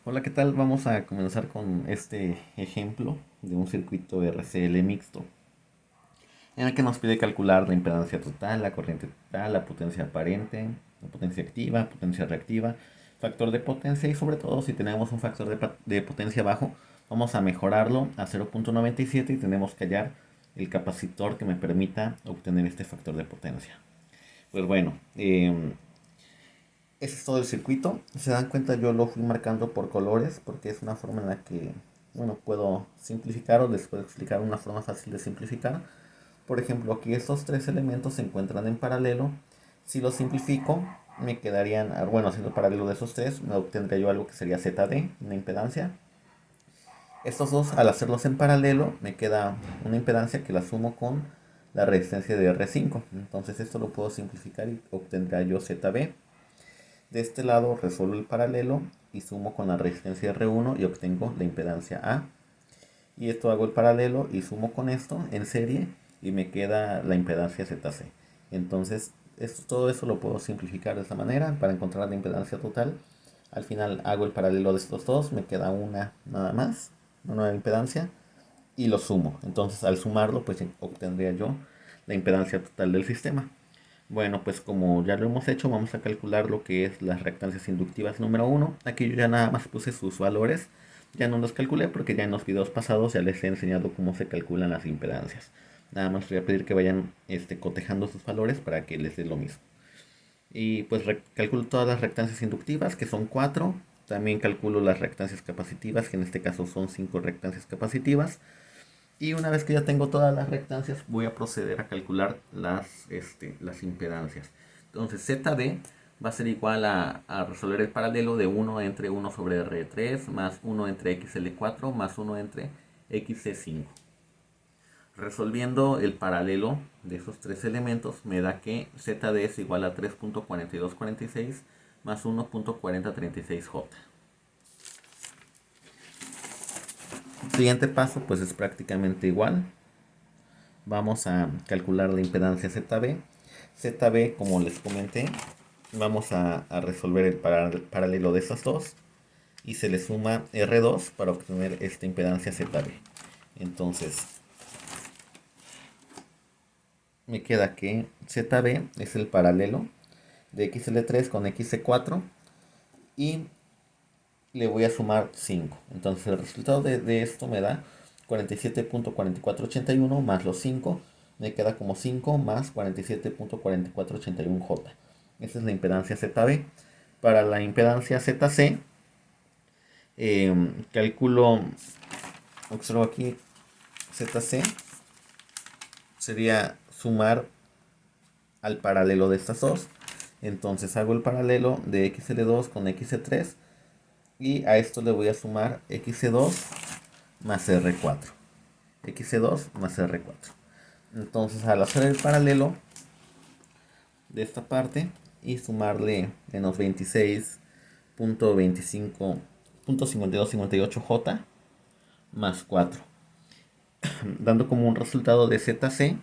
Hola, ¿qué tal? Vamos a comenzar con este ejemplo de un circuito RCL mixto, en el que nos pide calcular la impedancia total, la corriente total, la potencia aparente, la potencia activa, potencia reactiva, factor de potencia y sobre todo si tenemos un factor de potencia bajo, vamos a mejorarlo a 0.97 y tenemos que hallar el capacitor que me permita obtener este factor de potencia. Pues bueno, ese es todo el circuito. Si se dan cuenta, yo lo fui marcando por colores porque es una forma en la que, bueno, puedo simplificar o les puedo explicar una forma fácil de simplificar. Por ejemplo, aquí estos tres elementos se encuentran en paralelo. Si los simplifico, me quedarían, bueno, haciendo paralelo de esos tres, me obtendría yo algo que sería ZD, una impedancia. Estos dos, al hacerlos en paralelo, me queda una impedancia que la sumo con la resistencia de R5. Entonces esto lo puedo simplificar y obtendría yo ZB. De este lado resuelvo el paralelo y sumo con la resistencia R1 y obtengo la impedancia A. Y esto hago el paralelo y sumo con esto en serie y me queda la impedancia ZC. Entonces todo eso lo puedo simplificar de esta manera para encontrar la impedancia total. Al final hago el paralelo de estos dos, me queda una nada más, una nueva impedancia y lo sumo. Entonces al sumarlo pues obtendría yo la impedancia total del sistema. Bueno, pues como ya lo hemos hecho, vamos a calcular lo que es las reactancias inductivas número uno. Aquí yo ya nada más puse sus valores. Ya no los calculé porque ya en los videos pasados ya les he enseñado cómo se calculan las impedancias. Nada más voy a pedir que vayan cotejando sus valores para que les dé lo mismo. Y pues calculo todas las reactancias inductivas, que son 4. También calculo las reactancias capacitivas, que en este caso son 5 reactancias capacitivas. Y una vez que ya tengo todas las reactancias, voy a proceder a calcular las impedancias. Entonces, ZD va a ser igual a resolver el paralelo de 1 entre 1 sobre R3 más 1 entre XL4 más 1 entre XC5. Resolviendo el paralelo de esos tres elementos, me da que ZD es igual a 3.4246 más 1.4036J. El siguiente paso pues es prácticamente igual. Vamos a calcular la impedancia ZB. ZB, como les comenté, vamos a resolver el paralelo de estas dos y se le suma R2 para obtener esta impedancia ZB. Entonces, me queda que ZB es el paralelo de XL3 con XC4 y le voy a sumar 5. Entonces, el resultado de esto me da 47.4481 más los 5 me queda como 5 más 47.4481J. Esa es la impedancia ZB. Para la impedancia ZC, calculo, observo aquí, ZC sería sumar al paralelo de estas dos. Entonces hago el paralelo de XL2 con XC3 y a esto le voy a sumar XC2 más R4. XC2 más R4. Entonces al hacer el paralelo de esta parte y sumarle menos 26.25.5258J más 4, dando como un resultado de ZC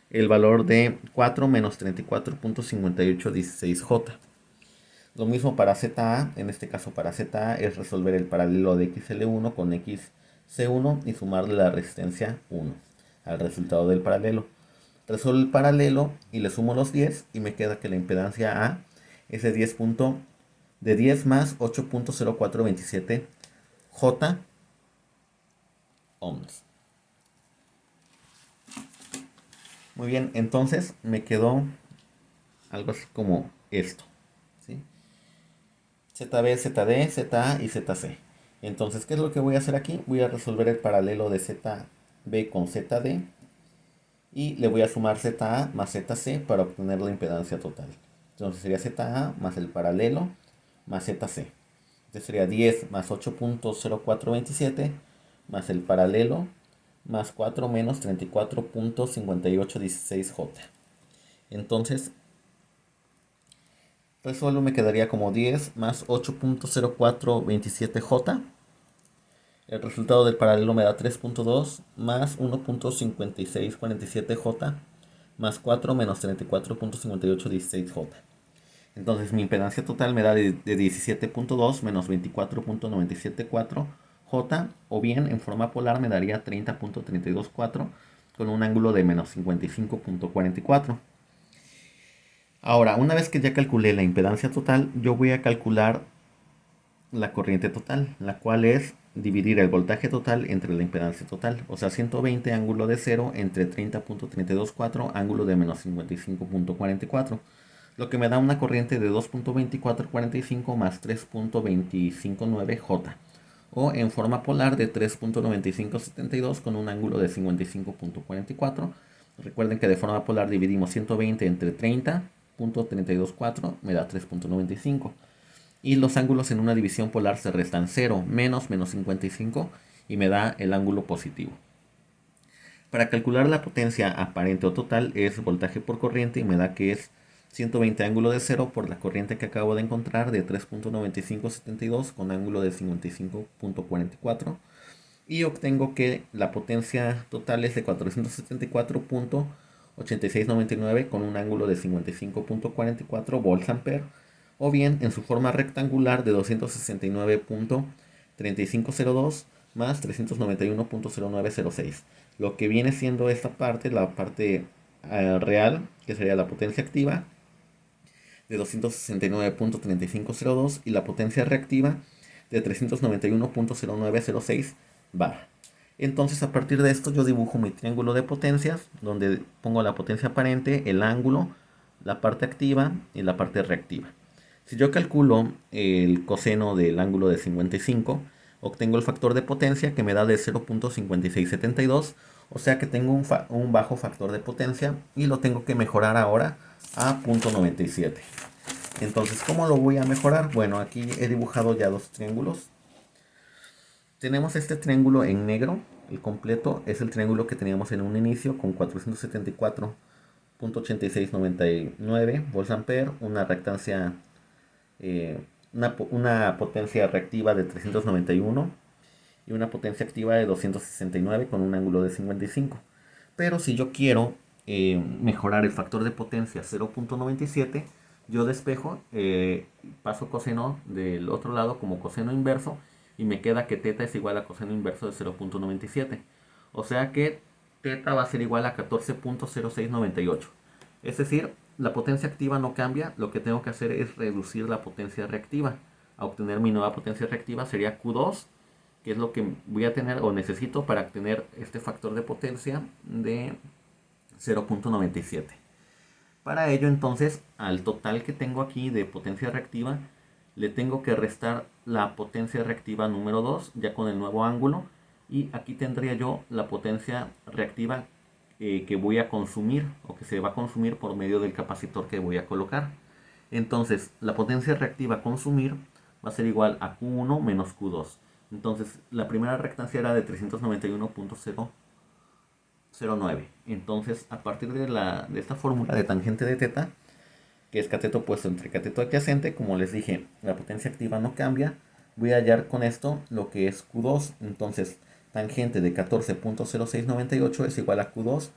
el valor de 4 menos 34.5816J. Lo mismo para ZA, en este caso para ZA es resolver el paralelo de XL1 con XC1 y sumarle la resistencia 1 al resultado del paralelo. Resuelvo el paralelo y le sumo los 10 y me queda que la impedancia A es de 10 más 8.0427 J ohms. Muy bien, entonces me quedó algo así como esto, ¿sí? ZB, ZD, ZA y ZC. Entonces, ¿qué es lo que voy a hacer aquí? Voy a resolver el paralelo de ZB con ZD y le voy a sumar ZA más ZC para obtener la impedancia total. Entonces sería ZA más el paralelo más ZC. Entonces sería 10 más 8.0427 más el paralelo más 4 menos 34.5816J. Entonces resuelvo, me quedaría como 10 más 8.0427J. El resultado del paralelo me da 3.2 más 1.5647J más 4 menos 34.5816J. Entonces mi impedancia total me da de 17.2 menos 24.974 J, o bien en forma polar me daría 30.324 con un ángulo de menos 55.44. Ahora, una vez que ya calculé la impedancia total, yo voy a calcular la corriente total, la cual es dividir el voltaje total entre la impedancia total, o sea, 120 ángulo de 0 entre 30.324 ángulo de menos 55.44, lo que me da una corriente de 2.2445 más 3.259 J, o en forma polar de 3.9572 con un ángulo de 55.44. Recuerden que de forma polar dividimos 120 entre 30.324, me da 3.95. Y los ángulos en una división polar se restan 0, menos 55 y me da el ángulo positivo. Para calcular la potencia aparente o total es voltaje por corriente y me da que es 120 ángulo de 0 por la corriente que acabo de encontrar de 3.9572 con ángulo de 55.44 y obtengo que la potencia total es de 474.8699 con un ángulo de 55.44 volts ampere, o bien en su forma rectangular de 269.3502 más 391.0906, lo que viene siendo esta parte, la parte real, que sería la potencia activa de 269.3502 y la potencia reactiva de 391.0906 bar. Entonces, a partir de esto yo dibujo mi triángulo de potencias, donde pongo la potencia aparente, el ángulo, la parte activa y la parte reactiva. Si yo calculo el coseno del ángulo de 55, obtengo el factor de potencia que me da de 0.5672, o sea que tengo un bajo factor de potencia y lo tengo que mejorar ahora a 0.97. Entonces, ¿cómo lo voy a mejorar? Bueno, aquí he dibujado ya dos triángulos. Tenemos este triángulo en negro, el completo es el triángulo que teníamos en un inicio con 474.8699 volts ampere, una reactancia, una potencia reactiva de 391 y una potencia activa de 269 con un ángulo de 55. Pero si yo quiero mejorar el factor de potencia 0.97, yo despejo, paso coseno del otro lado como coseno inverso y me queda que teta es igual a coseno inverso de 0.97. O sea que teta va a ser igual a 14.0698. Es decir, la potencia activa no cambia, lo que tengo que hacer es reducir la potencia reactiva. A obtener mi nueva potencia reactiva sería Q2, que es lo que voy a tener o necesito para obtener este factor de potencia de 0.97. Para ello, entonces, al total que tengo aquí de potencia reactiva, le tengo que restar la potencia reactiva número 2, ya con el nuevo ángulo, y aquí tendría yo la potencia reactiva que voy a consumir o que se va a consumir por medio del capacitor que voy a colocar. Entonces, la potencia reactiva a consumir va a ser igual a Q1 menos Q2. Entonces, la primera reactancia era de 391.009. Entonces, a partir de esta fórmula de tangente de teta, que es cateto opuesto entre cateto adyacente, como les dije, la potencia activa no cambia, voy a hallar con esto lo que es Q2. Entonces, tangente de 14.0698 es igual a Q2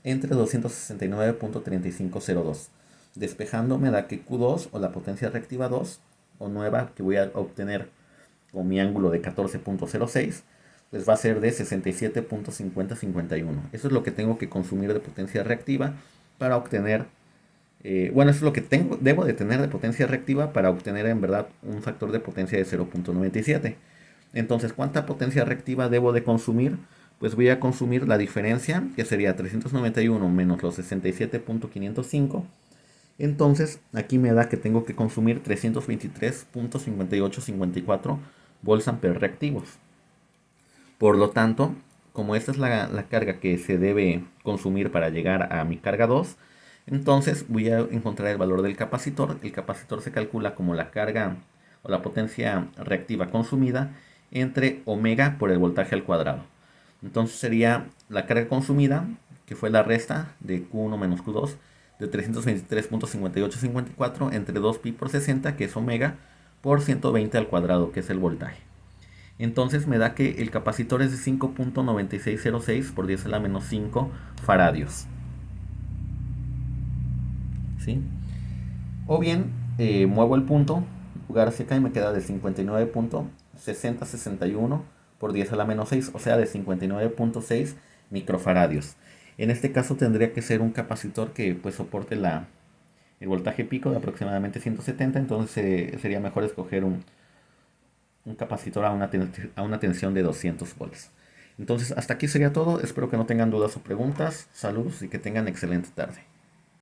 entre 269.3502. Despejando me da que Q2 o la potencia reactiva 2 o nueva que voy a obtener con mi ángulo de 14.06 pues va a ser de 67.5051. Eso es lo que tengo que consumir de potencia reactiva para obtener, bueno, eso es lo que debo de tener de potencia reactiva para obtener en verdad un factor de potencia de 0.97. Entonces, ¿cuánta potencia reactiva debo de consumir? Pues voy a consumir la diferencia, que sería 391 menos los 67.505. Entonces, aquí me da que tengo que consumir 323.5854 volts ampere reactivos. Por lo tanto, como esta es la carga que se debe consumir para llegar a mi carga 2, entonces voy a encontrar el valor del capacitor. El capacitor se calcula como la carga o la potencia reactiva consumida entre omega por el voltaje al cuadrado. Entonces sería la carga consumida, que fue la resta de Q1 menos Q2, de 323.5854 entre 2pi por 60, que es omega, por 120 al cuadrado, que es el voltaje. Entonces me da que el capacitor es de 5.9606 por 10 a la menos 5 faradios. ¿Sí? O bien, muevo el punto, lugar hacia acá y me queda de 59.6061 por 10 a la menos 6, o sea, de 59.6 microfaradios. En este caso tendría que ser un capacitor que pues soporte el voltaje pico de aproximadamente 170, entonces sería mejor escoger un capacitor a una tensión de 200 volts. Entonces hasta aquí sería todo, espero que no tengan dudas o preguntas, saludos y que tengan excelente tarde.